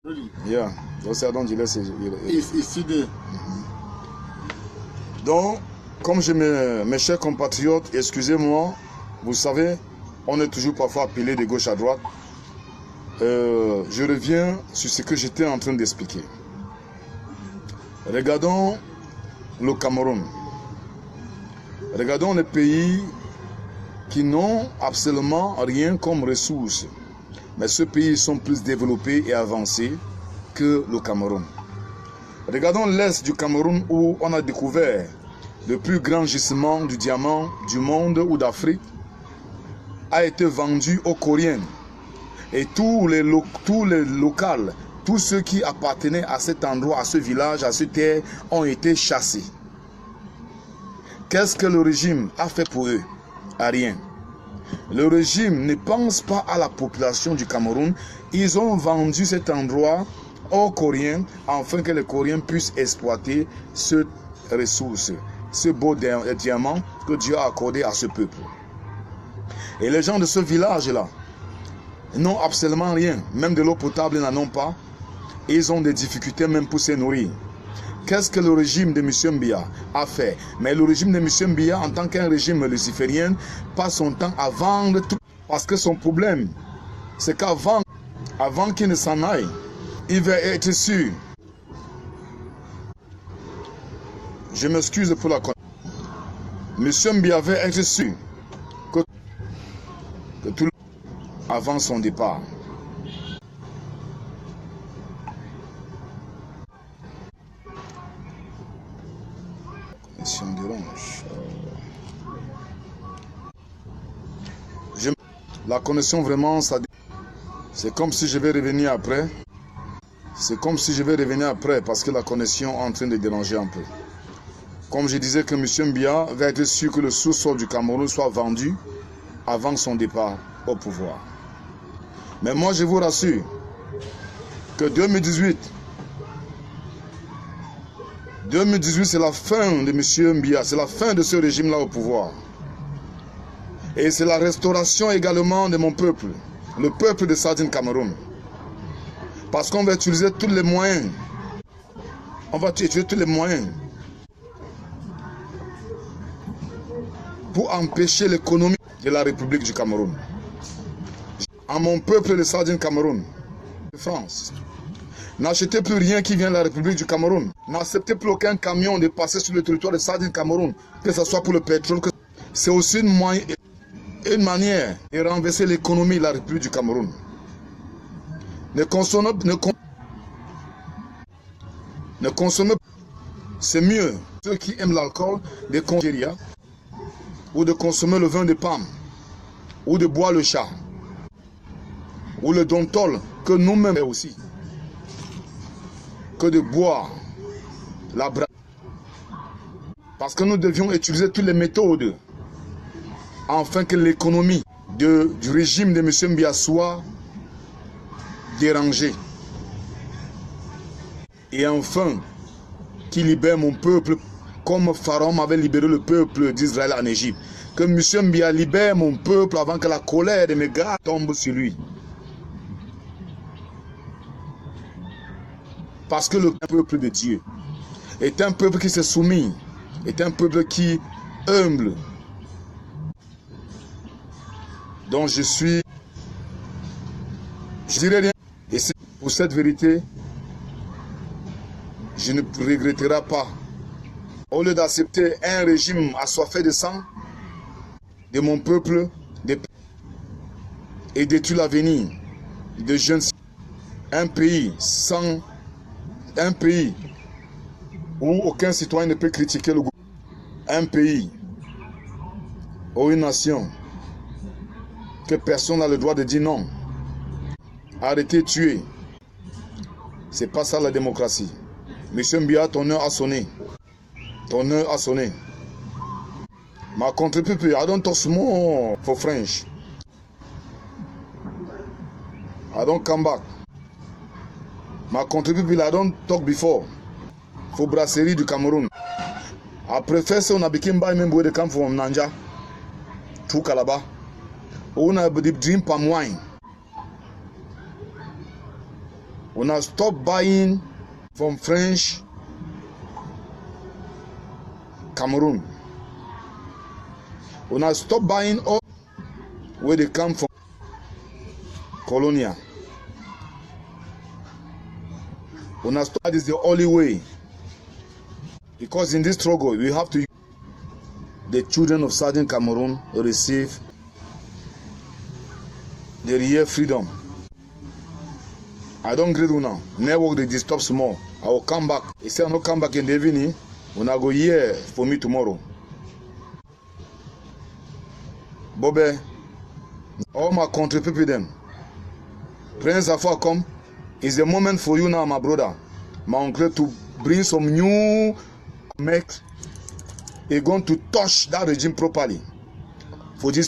Really? Yeah. Donc, c'est donc, Ici de. Donc, comme mes chers compatriotes, excusez-moi, vous savez, on est toujours parfois appelé de gauche à droite. Je reviens sur ce que j'étais en train d'expliquer. Regardons le Cameroun. Regardons les pays qui n'ont absolument rien comme ressources. Mais ces pays sont plus développés et avancés que le Cameroun. Regardons l'est du Cameroun où on a découvert le plus grand gisement du diamant du monde ou d'Afrique a été vendu aux Coréens. Et tous les locaux, tous ceux qui appartenaient à cet endroit, à ce village, à cette terre, ont été chassés. Qu'est-ce que le régime a fait pour eux? Rien. Le régime ne pense pas à la population du Cameroun. Ils ont vendu cet endroit aux Coréens afin que les Coréens puissent exploiter cette ressource, ce beau diamant que Dieu a accordé à ce peuple. Et les gens de ce village-là n'ont absolument rien. Même de l'eau potable, ils n'en ont pas. Ils ont des difficultés même pour se nourrir. Qu'est-ce que le régime de M. Biya a fait? Mais le régime de M. Biya, en tant qu'un régime luciférien, passe son temps à vendre tout. Parce que son problème, c'est qu'avant qu'il ne s'en aille, il va être sûr. Je m'excuse pour la connexion. M. Biya va être sûr que tout le monde avant son départ. La connexion vraiment, c'est comme si je vais revenir après. C'est comme si je vais revenir après parce que la connexion est en train de déranger un peu. Comme je disais que M. Biya va être sûr que le sous-sol du Cameroun soit vendu avant son départ au pouvoir. Mais moi je vous rassure que 2018 c'est la fin de M. Biya, c'est la fin de ce régime-là au pouvoir. Et c'est la restauration également de mon peuple, le peuple de Sardine Cameroun. Parce qu'on va utiliser tous les moyens. On va utiliser tous les moyens pour empêcher l'économie de la République du Cameroun. À mon peuple de Sardine Cameroun, de France, n'achetez plus rien qui vient de la République du Cameroun. N'acceptez plus aucun camion de passer sur le territoire de Sardine Cameroun, que ce soit pour le pétrole. C'est aussi une manière de renverser l'économie de la République du Cameroun. Ne consommez pas. C'est mieux ceux qui aiment l'alcool de consommer ou de consommer le vin de pomme ou de boire le chat ou le dontol que nous-mêmes aussi que de boire la brasse. Parce que nous devions utiliser toutes les méthodes afin que l'économie du régime de M. Biya soit dérangée. Et enfin, qu'il libère mon peuple comme Pharaon avait libéré le peuple d'Israël en Égypte. Que M. Biya libère mon peuple avant que la colère de mes gars tombe sur lui. Parce que le peuple de Dieu est un peuple qui se soumet, est un peuple qui est humble. Donc je dirais rien. Et pour cette vérité, je ne regretterai pas. Au lieu d'accepter un régime assoiffé de sang de mon peuple et détruire l'avenir de jeunes, un pays où aucun citoyen ne peut critiquer le gouvernement, un pays ou une nation que personne n'a le droit de dire non, arrêter, tuer. C'est pas ça la démocratie. Monsieur Biya, ton heure a sonné. Ton heure a sonné. Ma contribution, I don't talk small for French. I don't come back. Ma contribution, I don't talk before. For brasserie du Cameroun. Après faire ça, on a become by member de camp from Nanja. Tout Calabar. On a drink palm wine. Una stop buying from French Cameroon. Una stop buying all where they come from Colonia. Una stop. That is the only way. Because in this struggle, we have to. The children of Southern Cameroon receive the real freedom. I don't greet you now. Network they disturb small. I will come back. He said I will come back in the evening. When I go here for me tomorrow. Bobby, all my country people them. Prince Afua come. It's the moment for you now, my brother, my uncle, to bring some new make. He's going to touch that regime properly for this.